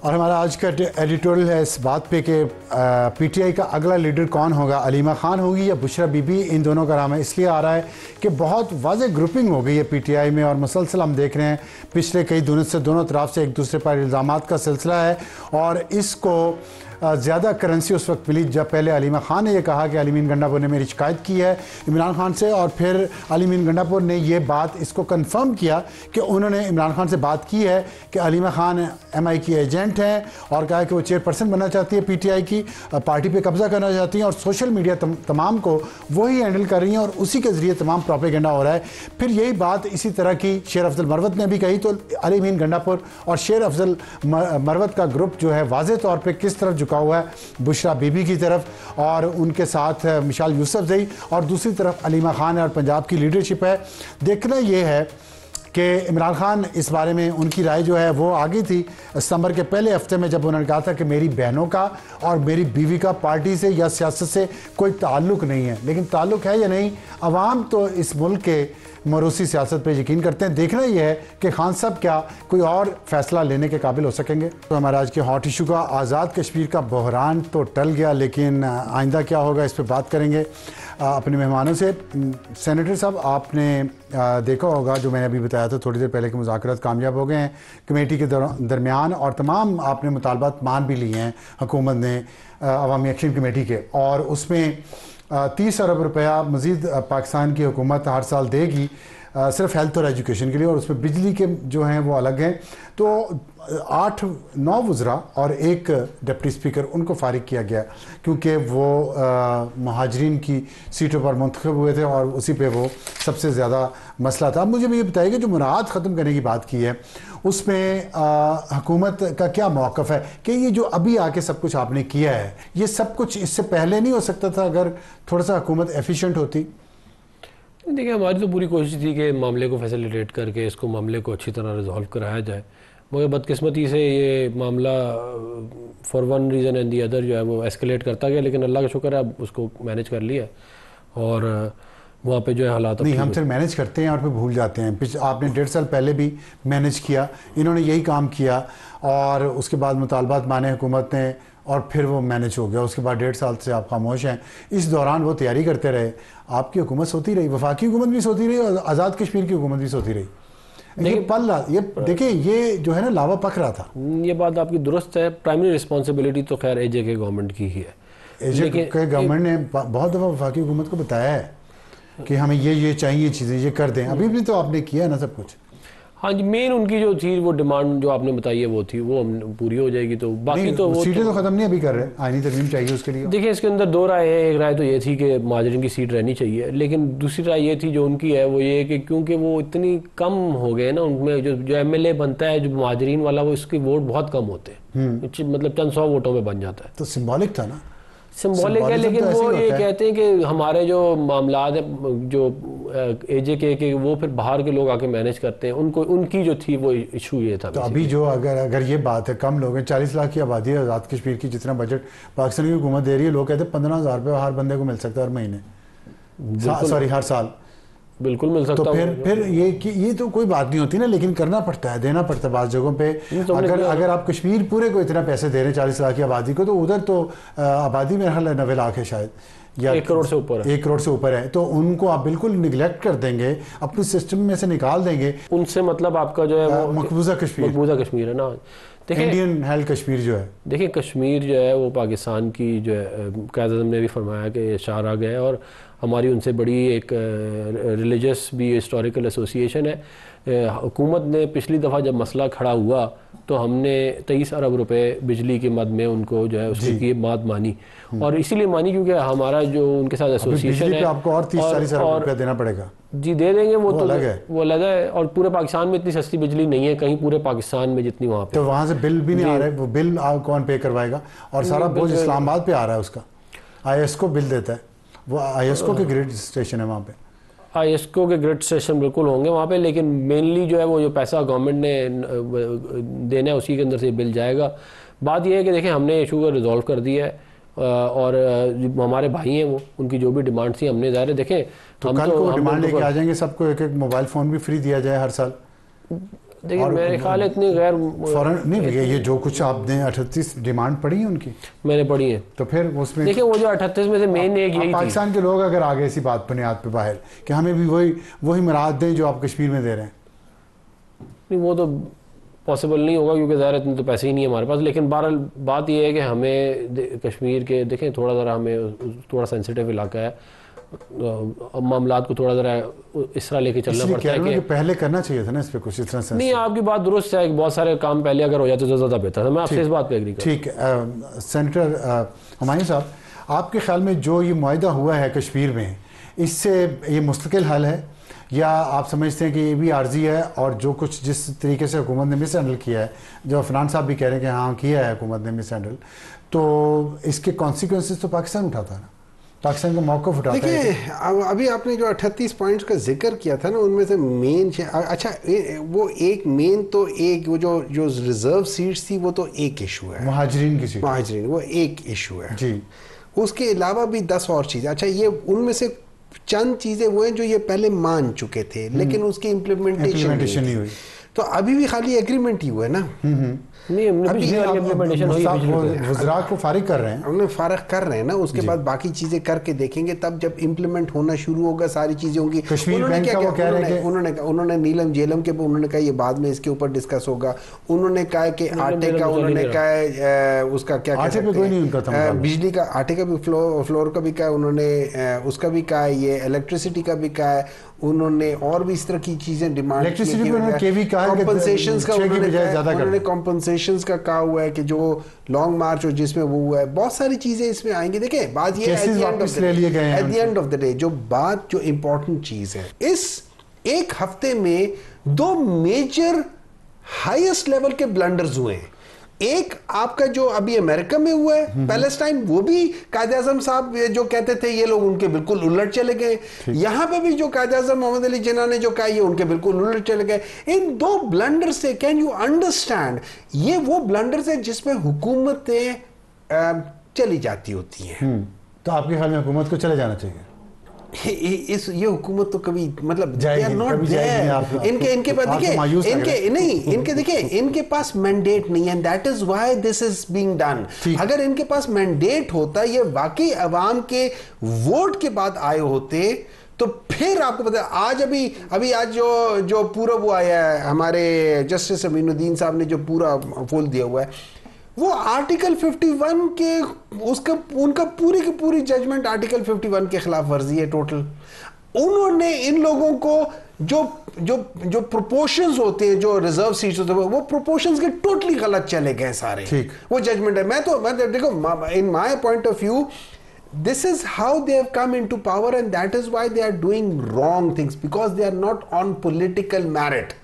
اور ہمارا آج کا ایڈیٹوریل ہے اس بات پہ کہ پی ٹی آئی کا اگلا لیڈر کون ہوگا، علیمہ خان ہوگی یا بشرا بی بی۔ ان دونوں کا نام ہے اس لیے آ رہا ہے کہ بہت واضح گروپنگ ہو گئی ہے پی ٹی آئی میں، اور مسلسل ہم دیکھ رہے ہیں پچھلے کئی دنوں سے دونوں طرف سے ایک دوسرے پر الزامات کا سلسلہ ہے، اور اس کو زیادہ کرنسی اس وقت ملی جب پہلے علیمہ خان نے یہ کہا کہ علی مین گنڈا پور نے میری شکایت کی ہے عمران خان سے، اور پھر علی مین گنڈا پور نے یہ بات اس کو کنفرم کیا کہ انہوں نے عمران خان سے بات کی ہے کہ علیمہ خان ایم آئی کی ایجنٹ ہیں، اور کہا کہ وہ چیئرپرسن بننا چاہتی ہے پی ٹی آئی کی، پارٹی پہ قبضہ کرنا چاہتی ہیں، اور سوشل میڈیا تمام کو وہی ہینڈل کر رہی ہیں، اور اسی کے ذریعے تمام پروپیگنڈا ہو رہا ہے۔ پھر یہی بات اسی طرح کی شیر افضل مروت نے بھی کہی، تو علی مین گنڈا پور اور شیر افضل مروت کا گروپ جو ہے واضح طور پہ کس طرف جھکا ہوا ہے، بشرا بی بی کی طرف، اور ان کے ساتھ مشال یوسف زئی، اور دوسری طرف علیمہ خان ہے اور پنجاب کی لیڈرشپ ہے۔ دیکھنا یہ ہے کہ عمران خان اس بارے میں ان کی رائے جو ہے وہ آگئی تھی ستمبر کے پہلے ہفتے میں، جب انہوں نے کہا تھا کہ میری بہنوں کا اور میری بیوی کا پارٹی سے یا سیاست سے کوئی تعلق نہیں ہے، لیکن تعلق ہے یا نہیں، عوام تو اس ملک کے موروثی سیاست پہ یقین کرتے ہیں۔ دیکھنا یہ ہے کہ خان صاحب کیا کوئی اور فیصلہ لینے کے قابل ہو سکیں گے۔ تو ہمارا آج کے ہاٹ ایشو کا آزاد کشمیر کا بحران تو ٹل گیا، لیکن آئندہ کیا ہوگا اس پہ بات کریں گے اپنے مہمانوں سے۔ سینیٹر صاحب، آپ نے دیکھا ہوگا جو میں نے ابھی بتایا تھا تھوڑی دیر پہلے کہ مذاکرات کامیاب ہو گئے ہیں کمیٹی کے درمیان، اور تمام آپ نے مطالبات مان بھی لیے ہیں حکومت نے عوامی ایکشن کمیٹی کے، اور اس میں 30 ارب روپیہ مزید پاکستان کی حکومت ہر سال دے گی صرف ہیلتھ اور ایجوکیشن کے لیے، اور اس میں بجلی کے جو ہیں وہ الگ ہیں۔ تو 8-9 وزراء اور ایک ڈپٹی اسپیکر ان کو فارغ کیا گیا کیونکہ وہ مہاجرین کی سیٹوں پر منتخب ہوئے تھے، اور اسی پہ وہ سب سے زیادہ مسئلہ تھا۔ مجھے بھی یہ بتائیے کہ جو مراعات ختم کرنے کی بات کی ہے اس میں حکومت کا کیا موقف ہے کہ یہ جو ابھی آ کے سب کچھ آپ نے کیا ہے، یہ سب کچھ اس سے پہلے نہیں ہو سکتا تھا اگر تھوڑا سا حکومت ایفیشینٹ ہوتی؟ دیکھیں، ہماری تو پوری کوشش تھی کہ معاملے کو فیسیلیٹیٹ کر کے اس کو معاملے کو اچھی طرح ریزالو کرایا جائے، مگر بدقسمتی سے یہ معاملہ for one reason and the other جو ہے وہ ایسکلیٹ کرتا گیا، لیکن اللہ کا شکر ہے اب اس کو مینیج کر لیا، اور وہاں پہ جو ہے حالات نہیں، ہم صرف مینیج کرتے ہیں اور پھر بھول جاتے ہیں۔ آپ نے 1.5 سال پہلے بھی مینیج کیا، انہوں نے یہی کام کیا، اور اس کے بعد مطالبات مانے حکومت نے، اور پھر وہ مینیج ہو گیا۔ اس کے بعد 1.5 سال سے آپ خاموش ہیں، اس دوران وہ تیاری کرتے رہے، آپ کی حکومت سوتی رہی، وفاقی حکومت بھی سوتی رہی، اور آزاد کشمیر کی حکومت بھی سوتی رہی۔ یہ دیکھیں، یہ جو ہے نا لاوا پک رہا تھا۔ یہ بات آپ کی درست ہے، پرائمری رسپانسبلٹی تو خیر اے جے کے گورنمنٹ کی ہی ہے۔ اے جے کے گورنمنٹ نے بہت دفعہ وفاقی حکومت کو بتایا ہے کہ ہمیں یہ چاہیے چیزیں، یہ کر دیں، ابھی بھی تو آپ نے کیا نا سب کچھ۔ ہاں جی، مین ان کی جو تھی وہ ڈیمانڈ جو آپ نے بتائی ہے وہ تھی، وہ پوری ہو جائے گی، تو باقی تو وہ سیٹیں تو ختم نہیں ابھی کر رہے، آئینی ترمیم چاہیے اس کے لیے۔ دیکھیں، اس کے اندر 2 رائے ہیں۔ ایک رائے تو یہ تھی کہ مہاجرین کی سیٹ رہنی چاہیے، لیکن دوسری رائے یہ تھی جو ان کی ہے وہ یہ کہ کیونکہ وہ اتنی کم ہو گئے نا، ان میں جو ایم ایل اے بنتا ہے جو مہاجرین والا، وہ اس کے ووٹ بہت کم ہوتے ہیں، مطلب چند 100 ووٹوں میں بن جاتا ہے۔ تو سمبولک تھا نا، سمبولک ہے، لیکن وہ یہ کہتے ہیں کہ ہمارے جو معاملات ہیں جو اے جے کے وہ پھر باہر کے لوگ آ کے مینیج کرتے ہیں، ان کی جو تھی وہ ایشو یہ تھا۔ تو ابھی جو اگر یہ بات ہے، کم لوگ ہیں، 40 لاکھ کی آبادی ہے آزاد کشمیر کی، جتنا بجٹ پاکستان کی حکومت دے رہی ہے، لوگ کہتے ہیں 15,000 روپے ہر بندے کو مل سکتا ہے ہر مہینے، ہر سال، بالکل مل سکتا۔ تو پھر یہ تو کوئی بات نہیں ہوتی نا، لیکن کرنا پڑتا ہے، دینا پڑتا ہے بعض جگہوں پہ۔ اگر آپ کشمیر پورے کو اتنا پیسے دے رہے ہیں 40 لاکھ کی آبادی کو، تو ادھر تو آبادی میں 90 لاکھ ہے شاید، یا 1 کروڑ سے اوپر ہے، 1 کروڑ سے اوپر ہے، تو ان کو آپ بالکل نگلیکٹ کر دیں گے، اپنے سسٹم میں سے نکال دیں گے۔ ان سے مطلب آپ کا جو ہے وہ مقبوضہ کشمیر ہے نا، انڈین ہیلڈ کشمیر جو ہے۔ دیکھیں، کشمیر جو ہے وہ پاکستان کی جو ہے قائد اعظم نے بھی فرمایا کہ شاہ آ گیا، اور ہماری ان سے بڑی ایک ریلیجس بھی ہسٹوریکل ایسوسیشن ہے۔ حکومت نے پچھلی دفعہ جب مسئلہ کھڑا ہوا تو ہم نے 23 ارب روپے بجلی کے مد میں ان کو جو ہے اس کی بات مانی، اور اسی لیے مانی کیونکہ ہمارا جو ان کے ساتھ ایسوسیشن ہے، آپ کو اور 30-40 ارب روپے دینا پڑے گا۔ جی دے دیں گے، وہ الگ ہے، اور پورے پاکستان میں اتنی سستی بجلی نہیں ہے کہیں پورے پاکستان میں جتنی وہاں پہ۔ تو وہاں سے بل بھی نہیں آ رہا ہے، وہ بل کون پے کروائے گا؟ اور سارا بوجھ اسلام آباد پہ آ رہا ہے، اس کا آئی ایس کو بل دیتا ہے، وہ آئی ایس کو کے گریڈ اسٹیشن ہے وہاں پہ، آئی ایس کو کے گریڈ اسٹیشن بالکل ہوں گے وہاں پہ، لیکن مینلی جو ہے وہ جو پیسہ گورنمنٹ نے دینا ہے اسی کے اندر سے بل جائے گا۔ بات یہ ہے کہ دیکھیں، ہم نے ایشو کو ریزالو کر دیا ہے، اور ہمارے بھائی ہیں وہ، ان کی جو بھی ڈیمانڈ تھی ہم نے ظاہر ہے، دیکھیں تو کل کو ڈیمانڈ لے کے آ جائیں گے، سب کو ایک موبائل فون بھی فری دیا جائے ہر سال۔ دیکھیں میرے خیال ہے اتنی غیر فوراً نہیں، یہ جو کچھ آپ نے 38 ڈیمانڈ پڑھی ہیں ان کی، میں نے پڑھی ہیں، تو پھر اس میں دیکھیں وہ جو 38 میں سے مین ایک یہی تھی. پاکستان کے لوگ اگر آگے اسی بات بنیاد پہ باہر کہ ہمیں بھی وہی مراد دیں جو آپ کشمیر میں دے رہے ہیں، نہیں وہ تو پاسبل نہیں ہوگا کیونکہ ظاہر اتنے تو پیسے ہی نہیں ہے ہمارے پاس. لیکن بہرحال بات یہ ہے کہ ہمیں کشمیر کے دیکھیں تھوڑا ذرا ہمیں تھوڑا سینسیٹیو علاقہ ہے، معاملات کو تھوڑا ذرا اس طرح لے کے چلنا پڑتا ہے کہ پہلے کرنا چاہیے تھا نا اس پہ کچھ اس طرح سے. نہیں آپ کی بات درست ہے، بہت سارے کام پہلے اگر ہو جاتے تو زیادہ بہتر تھا. میں آپ سے اس بات پہ ایگری کرتا ہوں. ٹھیک. سینیٹر ہمایوں صاحب، آپ کے خیال میں جو یہ معاہدہ ہوا ہے کشمیر میں، اس سے یہ مستقل حل ہے یا آپ سمجھتے ہیں کہ یہ بھی عارضی ہے، اور جو کچھ جس طریقے سے حکومت نے مس ہینڈل کیا ہے، جو عفنان صاحب بھی کہہ رہے ہیں کہ ہاں کیا ہے حکومت نے مس ہینڈل، تو اس کے کانسیکوینسز تو پاکستان اٹھاتا ہے نا، پاکستان کا موقف اٹھاتا ہے. دیکھیں ابھی آپ نے جو 38 پوائنٹس کا ذکر کیا تھا نا، ان میں سے مین اچھا وہ ایک مین تو ایک وہ جو ریزرو سیٹس تھی وہ تو ایک ایشو ہے، مہاجرین کی سیٹ، مہاجرین وہ ایک ایشو ہے جی. اس کے علاوہ بھی 10 اور چیزیں. اچھا یہ ان میں سے چند چیزیں وہ ہیں جو یہ پہلے مان چکے تھے لیکن اس کی امپلیمنٹیشن نہیں ہوئی، تو ابھی بھی خالی ایگریمنٹ ہی ہوا ہے نا. وزراء کو فارغ کر رہے ہیں، انہیں فارغ کر رہے ہیں نا، اس کے بعد باقی چیزیں کر کے دیکھیں گے، تب جب امپلیمنٹ ہونا شروع ہوگا ساری چیزیں ہوں گی. انہوں نے نیلم جیلم کے انہوں نے کہا یہ بعد میں اس کے اوپر ڈسکس ہوگا. انہوں نے کہا کہ آٹے کا انہوں نے کہا اس کا کیا کہہ سکتے ہیں، بجلی کا آٹے کا بھی فلور کا بھی کہا انہوں نے، اس کا بھی کہا، یہ الیکٹریسٹی کا بھی کہا ہے انہوں نے، اور بھی اس طرح کی چیزیں ڈیمانڈ کی. کمپنسیشنز کا انہوں نے کمپنسیشنز کا کہا ہوا ہے کہ جو لانگ مارچ اور جس میں وہ ہوا ہے، بہت ساری چیزیں اس میں آئیں گی. دیکھیں بات یہ ہے at the end of the day جو بات جو امپورٹنٹ چیز ہے، اس ایک ہفتے میں 2 میجر ہائیسٹ لیول کے بلنڈرز ہوئے ہیں. ایک آپ کا جو ابھی امریکہ میں ہوا ہے پیلسٹائن، وہ بھی قائد اعظم صاحب جو کہتے تھے یہ لوگ ان کے بالکل الٹ چلے گئے. یہاں پہ بھی جو قائد اعظم محمد علی جناح نے جو کہا یہ ان کے بالکل الٹ چلے گئے. ان 2 بلنڈر سے کین یو انڈرسٹینڈ، یہ وہ بلنڈرز ہیں جس میں حکومتیں چلی جاتی ہوتی ہیں. تو آپ کے خیال میں حکومت کو چلے جانا چاہیے؟ یہ حکومت تو کبھی مطلب ان کے پاس دیکھیں ان کے پاس مینڈیٹ نہیں ہے. That is why this is being done. اگر ان کے پاس مینڈیٹ ہوتا، یہ واقعی عوام کے ووٹ کے بعد آئے ہوتے، تو پھر آپ کو پتا ابھی آج جو پورا وہ آیا ہے ہمارے جسٹس امین الدین صاحب نے جو پورا فول دیا ہوا ہے، وہ آرٹیکل 51 کے ان کا پوری کی پوری ججمنٹ آرٹیکل 51 کے خلاف ورزی ہے ٹوٹل. انہوں نے ان لوگوں کو جو پروپورشنز ہوتے ہیں، جو ریزرو سیٹس ہوتے ہیں، وہ پروپورشنز کے ٹوٹلی غلط چلے گئے سارے. وہ ججمنٹ ہے. میں دیکھو in my point of view this is how they have come into power and that is why they are doing wrong things because they are not on political merit.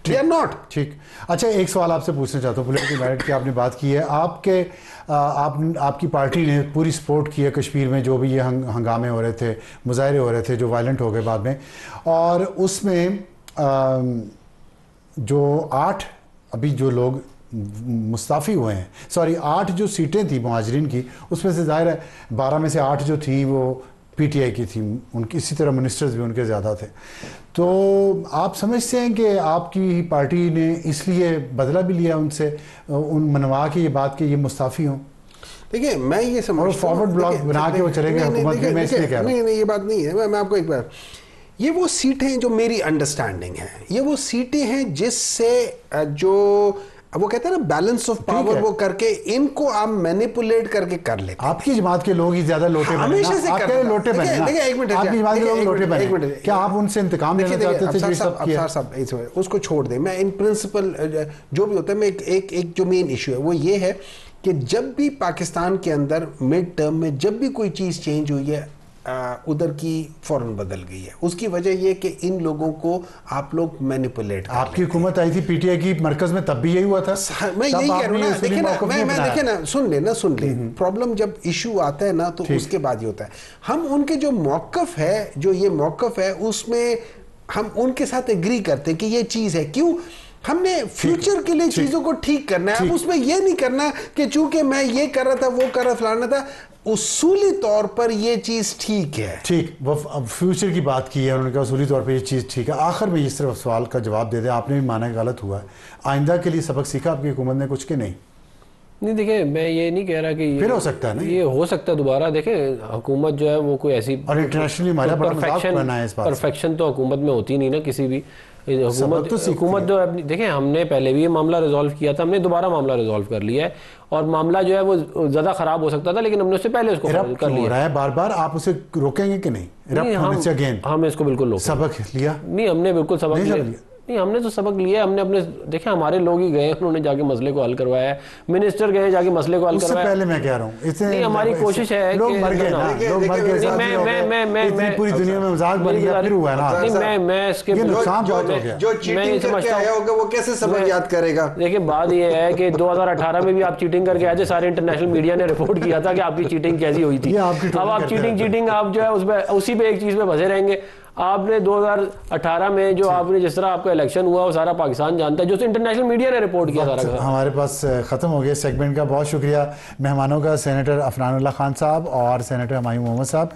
They are not. ٹھیک. اچھا ایک سوال آپ سے پوچھنا چاہتا ہوں، political merit کی آپ نے بات کی ہے، آپ کی پارٹی نے پوری سپورٹ کی ہے کشمیر میں جو بھی یہ ہنگامے ہو رہے تھے، مظاہرے ہو رہے تھے جو وائلنٹ ہو گئے بعد میں، اور اس میں جو 8 ابھی جو لوگ مستعفی ہوئے ہیں، 8 جو سیٹیں تھیں مہاجرین کی، اس میں سے ظاہر ہے 12 میں سے 8 جو تھیں وہ پی ٹی آئی کی تھی، ان کی اسی طرح منسٹرز بھی ان کے زیادہ تھے. تو آپ سمجھتے ہیں کہ آپ کی پارٹی نے اس لیے بدلہ بھی لیا ان سے، ان منوا کے یہ بات کہ یہ مستعفی ہوں؟ دیکھیں میں یہ سمجھتا ہوں فارورڈ بلاک بنا کے وہ چلے گئے حکومت میں. اس لیے کہہ رہا ہوں نہیں یہ بات نہیں ہے. میں آپ کو ایک بار، یہ وہ سیٹیں جو میری انڈرسٹینڈنگ ہے، یہ وہ سیٹیں ہیں جس سے جو وہ کہتے ہیں نا بیلنس آف پاور، وہ کر کے ان کو آپ مینیپولیٹ کر کے کر لیتے. آپ کی جماعت کے لوگ ہی زیادہ لوٹے بنے، ہمیشہ سے کرتے لوٹے بنے. ایک منٹ، آپ کی جماعت کے لوگ لوٹے بنے، کیا آپ ان سے انتقام لینا چاہتے تھے؟ ابصار صاحب اس کو چھوڑ دیں. میں ان پرنسپل جو بھی ہوتا ہے، میں ایک جو مین ایشو ہے وہ یہ ہے کہ جب بھی پاکستان کے اندر مڈ ٹرم میں جب بھی کوئی چیز چینج ہوئی ہے، ادھر کی فوراً بدل گئی ہے. اس کی وجہ یہ کہ ان لوگوں کو آپ لوگ مینیپولیٹ. آپ کی حکومت آئی تھی پی ٹی آئی کی مرکز میں، تب بھی یہی ہوا تھا. میں یہی کہہ رہا ہوں، دیکھیں نا سن لیں پرابلم جب ایشو آتا ہے نا تو اس کے بعد یہ ہوتا ہے. ہم ان کے جو موقف ہے، جو یہ موقف ہے، اس میں ہم ان کے ساتھ ایگری کرتے ہیں کہ یہ چیز ہے. کیوں؟ ہم نے فیوچر کے لیے چیزوں کو ٹھیک کرنا ہے. اب اس میں یہ نہیں کرنا کہ چونکہ میں یہ کر رہا تھا، وہ کر رہا، فلانا تھا. اصولی طور پر یہ چیز ٹھیک ہے. ٹھیک، وہ فیوچر کی بات کی ہے انہوں نے کہا اصولی طور پر یہ چیز ٹھیک ہے. آخر میں اس طرح سوال کا جواب دے دیں، آپ نے بھی مانا غلط ہوا ہے، آئندہ کے لیے سبق سیکھا آپ کی حکومت نے کچھ کہ نہیں؟ نہیں دیکھیں میں یہ نہیں کہہ رہا کہ پھر ہو سکتا ہے نا، یہ ہو سکتا ہے دوبارہ. دیکھیں حکومت جو ہے وہ کوئی ایسی اور انٹرنیشنلی ہمارا بڑا مذاق بنا ہے اس بات. پرفیکشن تو حکومت میں ہوتی نہیں نا کسی بھی حکومت جو ہے. دیکھیں ہم نے پہلے بھی یہ معاملہ ریزالو کیا تھا، ہم نے دوبارہ معاملہ ریزالو کر لیا ہے، اور معاملہ جو ہے وہ زیادہ خراب ہو سکتا تھا لیکن ہم نے اس سے پہلے اس کو کر لیا ہے. بار بار آپ اسے روکیں گے کہ نہیں؟ ہم اس کو بالکل سبق لیا نہیں، ہم نے بالکل سبق لیا نہیں، ہم نے تو سبق لیا. ہم نے اپنے دیکھیں ہمارے لوگ ہی گئے، انہوں نے جا کے مسئلے کو حل کروایا ہے، منسٹر گئے جا کے مسئلے کو حل کروایا. اس سے پہلے میں کہہ رہا ہوں نہیں ہماری کوشش ہے لوگ مر گئے نا، لوگ مر گئے، پوری دنیا میں مذاق بن گیا، پھر ہوا نا. میں اس کے نقصان بہت ہو گیا. جو چیٹنگ کر کے آیا ہوگا وہ کیسے سبق یاد کرے گا؟ دیکھیں بات یہ ہے کہ 2018 میں بھی آپ چیٹنگ کر کے آئے تھے، سارے انٹرنیشنل میڈیا نے رپورٹ کیا تھا کہ آپ کی چیٹنگ کیسی ہوئی تھی. اب آپ چیٹنگ آپ جو ہے اس پہ اسی پہ ایک چیز پہ پھنسے رہیں گے. آپ نے 2018 میں جو آپ نے جس طرح آپ کا الیکشن ہوا وہ سارا پاکستان جانتا ہے، جو انٹرنیشنل میڈیا نے رپورٹ کیا سارا. ہمارے پاس ختم ہو گیا سیگمنٹ کا. بہت شکریہ مہمانوں کا، سینیٹر عفنان اللہ خان صاحب اور سینیٹر ہمایوں محمد صاحب.